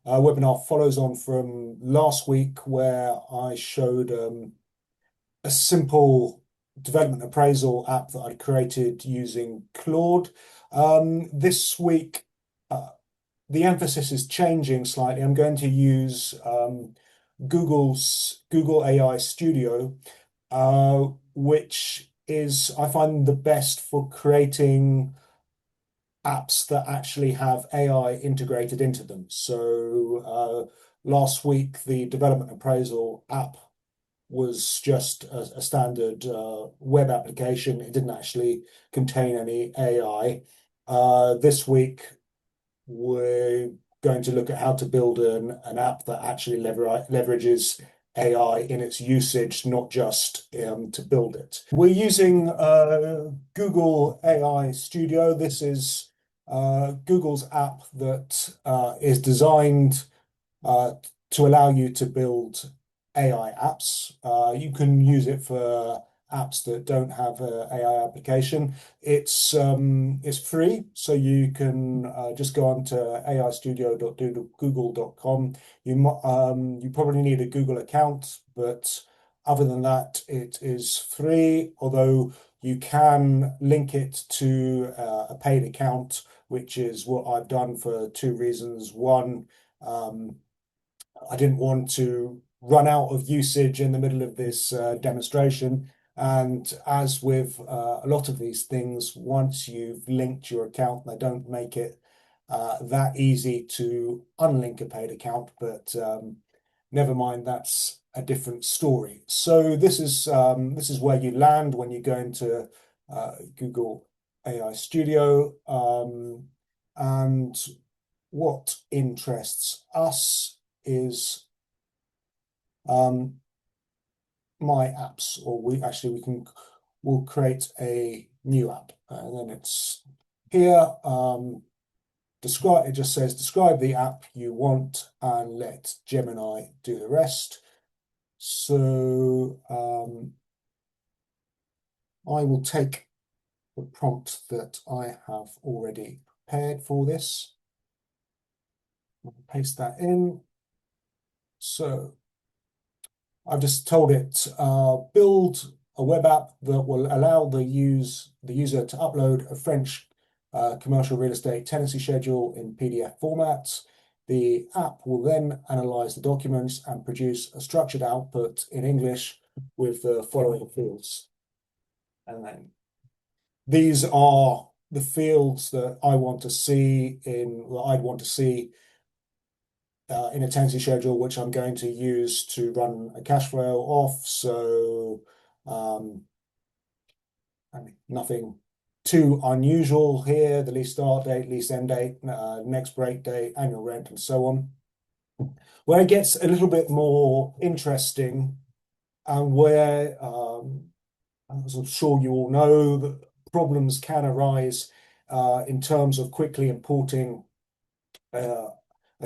webinar follows on from last week where I showed a simple development appraisal app that I'd created using Claude. This week, the emphasis is changing slightly. I'm going to use Google AI Studio, which is, I find, the best for creating apps that actually have AI integrated into them. So last week, the development appraisal app was just a standard web application. It didn't actually contain any AI. This week, we're going to look at how to build an app that actually leverages AI in its usage, not just to build it. We're using Google AI Studio. This is Google's app that is designed to allow you to build AI apps. You can use it for apps that don't have an AI application. It's free, so you can just go on to aistudio.google.com. You probably need a Google account, but other than that, it is free, although you can link it to a paid account, which is what I've done for two reasons. One, I didn't want to run out of usage in the middle of this demonstration. And as with a lot of these things, once you've linked your account, they don't make it that easy to unlink a paid account. But never mind, that's a different story. So this is where you land when you go into Google AI Studio. And what interests us is my apps, or we'll create a new app, and then it's here. It just says describe the app you want and let Gemini do the rest. So I will take the prompt that I have already prepared for this. I'll paste that in. So I've just told it build a web app that will allow the user to upload a French commercial real estate tenancy schedule in PDF format. The app will then analyze the documents and produce a structured output in English with the following fields. And then these are the fields that I'd want to see in a tenancy schedule, which I'm going to use to run a cash flow off. So nothing too unusual here. The lease start date, lease end date, next break date, annual rent, and so on. Where it gets a little bit more interesting, and where, as I'm sure you all know, that problems can arise in terms of quickly importing a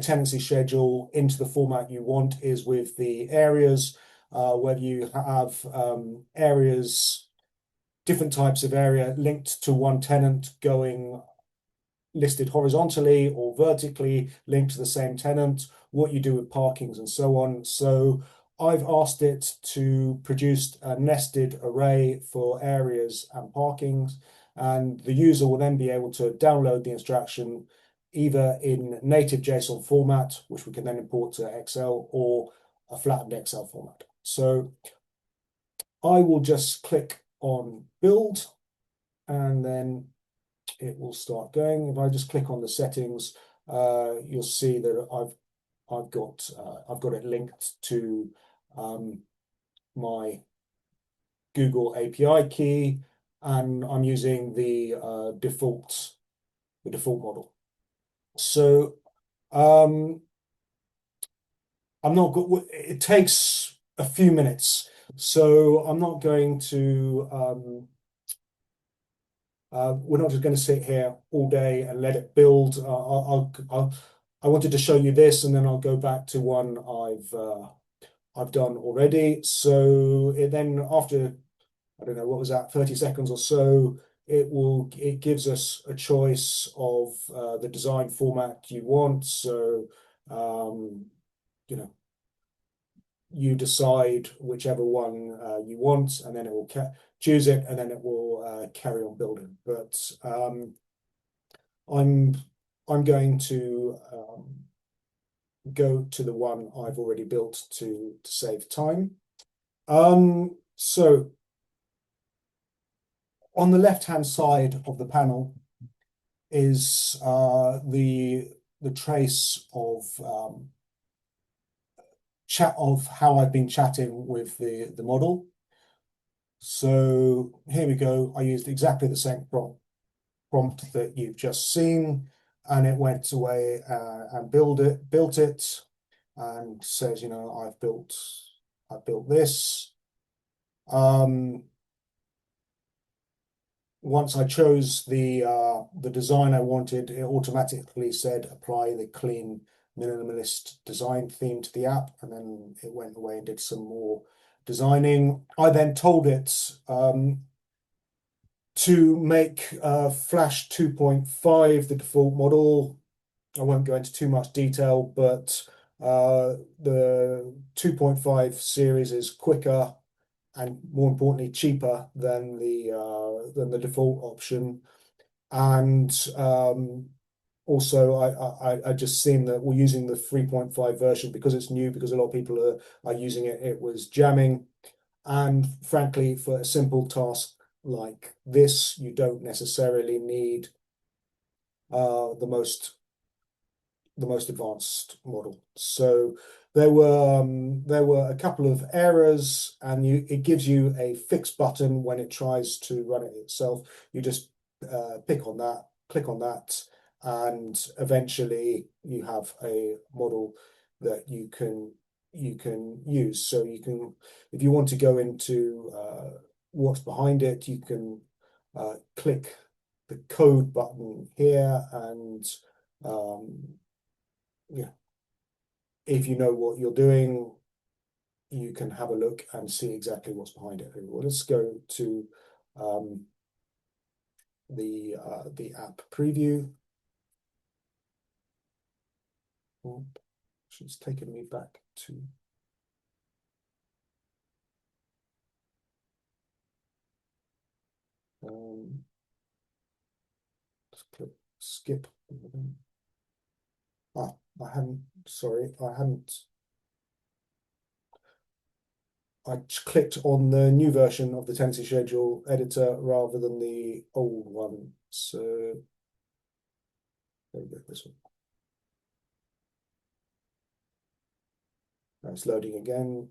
tenancy schedule into the format you want, is with the areas, whether you have areas, different types of area linked to one tenant going listed horizontally or vertically linked to the same tenant, what you do with parkings and so on. So I've asked it to produce a nested array for areas and parkings, and the user will then be able to download the instruction either in native JSON format, which we can then import to Excel, or a flattened Excel format. So I will just click on build, and then it will start going. If I just click on the settings, you'll see that I've got it linked to my Google API key, and I'm using the default model. So I'm not good. It takes a few minutes, so I'm not going to. We're not just going to sit here all day and let it build. I wanted to show you this, and then I'll go back to one I've done already. So then after, I don't know, what was that, 30 seconds or so, it gives us a choice of the design format you want. So You know, you decide whichever one you want, and then it will choose it, and then it will carry on building. But I'm I'm going to go to the one I've already built to save time. So on the left-hand side of the panel is the trace of chat of how I've been chatting with the model. So here we go. I used exactly the same prompt that you've just seen, and it went away and built it, and says, you know, I've built this. Once I chose the design I wanted, it automatically said apply the clean minimalist design theme to the app, and then it went away and did some more designing. I then told it to make Flash 2.5 the default model. I won't go into too much detail, but the 2.5 series is quicker and, more importantly, cheaper than the default option. And also, I just seen that we're using the 3.5 version because it's new, because a lot of people are using it. It was jamming, and frankly, for a simple task like this, you don't necessarily need the most advanced model. So there were a couple of errors, and it gives you a fix button when it tries to run it itself. You just click on that, and eventually you have a model that you can use. So you can, if you want to go into what's behind it, you can click the code button here, and yeah, if you know what you're doing, you can have a look and see exactly what's behind it. Well, let's go to the app preview. Oh, it's taken me back to let's click skip. Ah, I hadn't. Sorry, I hadn't. I clicked on the new version of the tenancy schedule editor rather than the old one. So there we go. This one. Now it's loading again.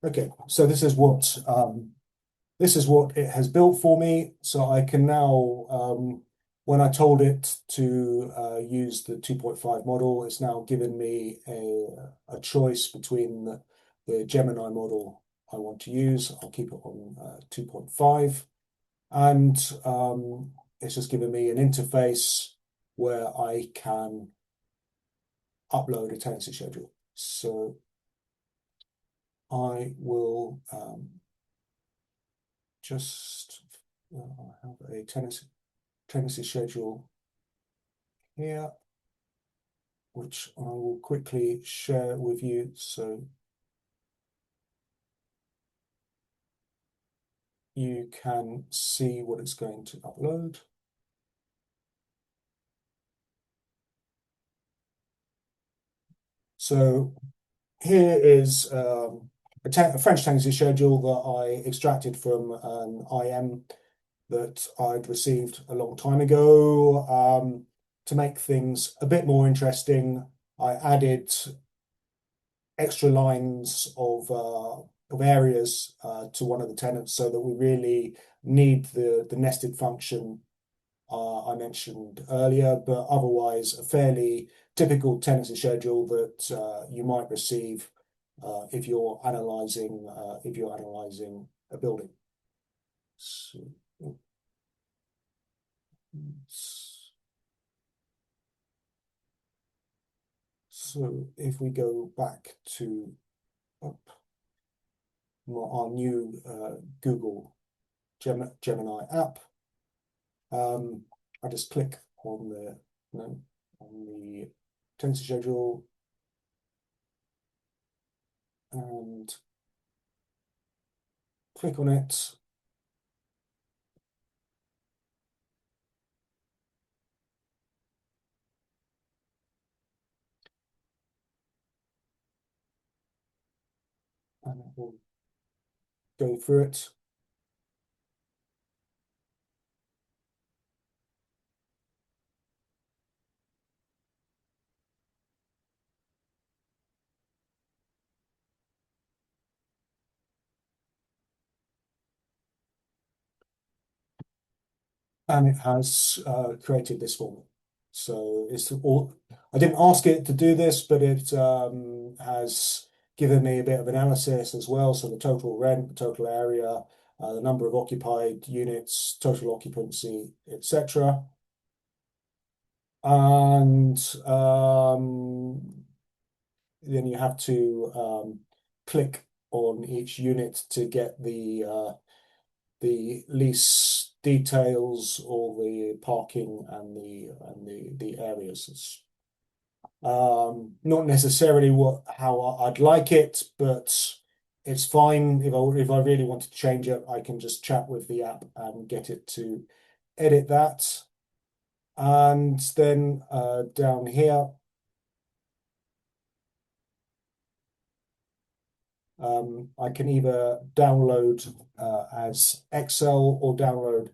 Okay, so this is what it has built for me. So I can now, when I told it to use the 2.5 model, it's now given me a choice between the Gemini model I want to use. I'll keep it on 2.5, and it's just given me an interface where I can upload a tenancy schedule. So I will just have a tenancy schedule here, which I will quickly share with you. So you can see what it's going to upload. So here is a French tenancy schedule that I extracted from an IM that I'd received a long time ago. To make things a bit more interesting, I added extra lines of areas to one of the tenants, so that we really need the nested function I mentioned earlier, but otherwise a fairly typical tenancy schedule that you might receive if you're analyzing a building. So, so if we go back to our new Google Gemini app, I just click on the no, on the tenancy schedule and click on it. And it will go through it. And it has created this for me. So it's all, I didn't ask it to do this, but it has given me a bit of analysis as well. So the total rent, the total area, the number of occupied units, total occupancy, etc. And then you have to click on each unit to get the lease details or the parking and the areas. It's not necessarily how I'd like it, but it's fine. If I really want to change it, I can just chat with the app and get it to edit that. And then down here, I can either download as Excel or download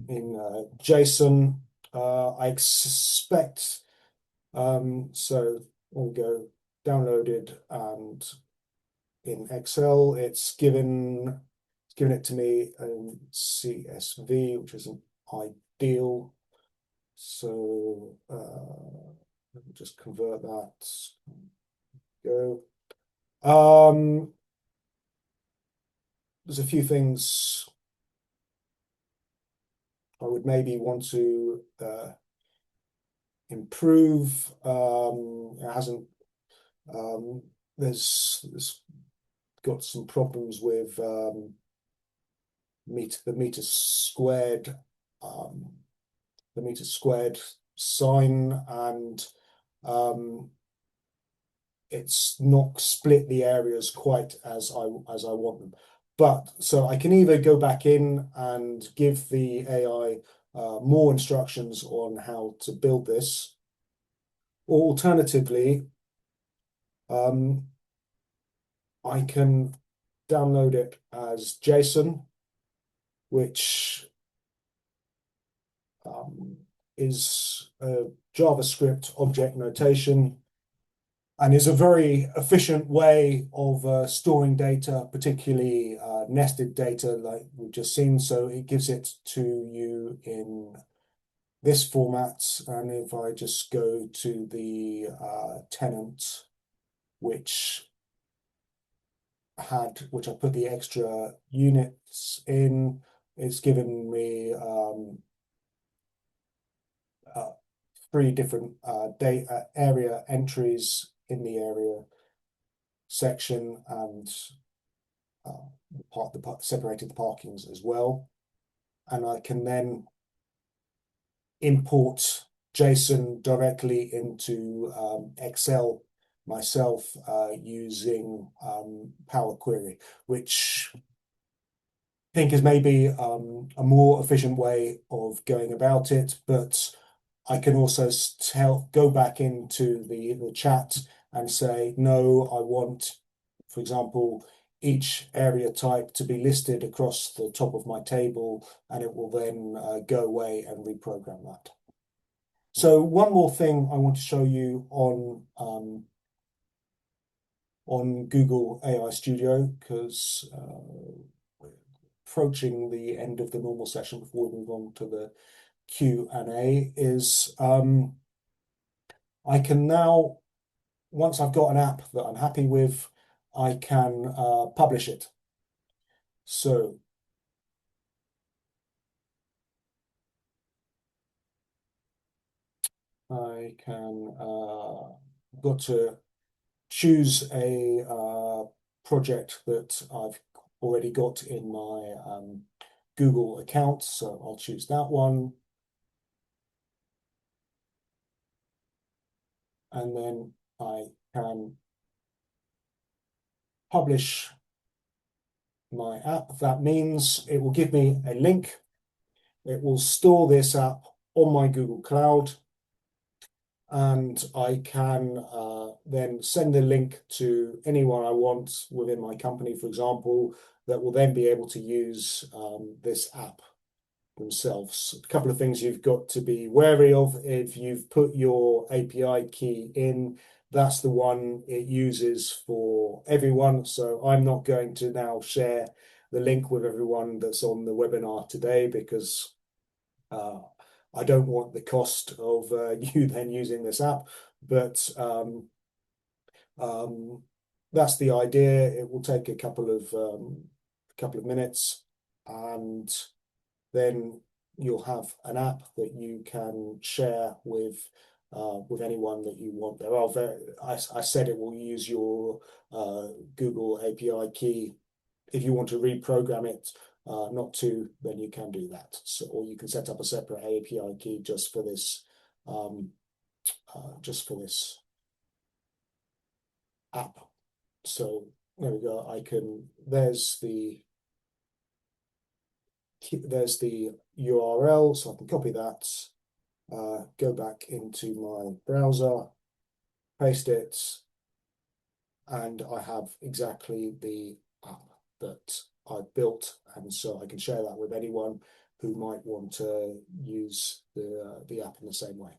in JSON. I expect so we'll go downloaded, and in Excel it's given it to me in CSV, which isn't ideal. So let me just convert that. Go. There's a few things I would maybe want to improve. It hasn't. There's got some problems with the meter squared, the meter squared sign, and it's not split the areas quite as I want them. But so I can either go back in and give the AI more instructions on how to build this, or alternatively, I can download it as JSON, which is a JavaScript object notation and is a very efficient way of storing data, particularly nested data like we've just seen. So it gives it to you in this format. And if I just go to the tenant, which I put the extra units in, it's given me three different data area entries in the area section, and separated the parkings as well. And I can then import JSON directly into Excel myself using Power Query, which I think is maybe a more efficient way of going about it, but I can also go back into the chat and say, no, I want, for example, each area type to be listed across the top of my table, and it will then go away and reprogram that. So one more thing I want to show you on Google AI Studio, because we're approaching the end of the normal session before we move on to the Q&A, is I can now, once I've got an app that I'm happy with, I can publish it. So I can got to choose a project that I've already got in my Google account. So I'll choose that one. and then I can publish my app. That means it will give me a link. It will store this app on my Google Cloud, and I can then send the link to anyone I want within my company, for example, that will then be able to use this app themselves. A couple of things you've got to be wary of: if you've put your API key in, that's the one it uses for everyone. So I'm not going to now share the link with everyone that's on the webinar today, because I don't want the cost of you then using this app. But um, that's the idea. It will take a couple of minutes, and then you'll have an app that you can share with anyone that you want. There are I said it will use your Google API key. If you want to reprogram it not to, then you can do that. So, or you can set up a separate API key um, just for this app. So there we go. There's the URL, so I can copy that, go back into my browser, paste it, and I have exactly the app that I built, and so I can share that with anyone who might want to use the app in the same way.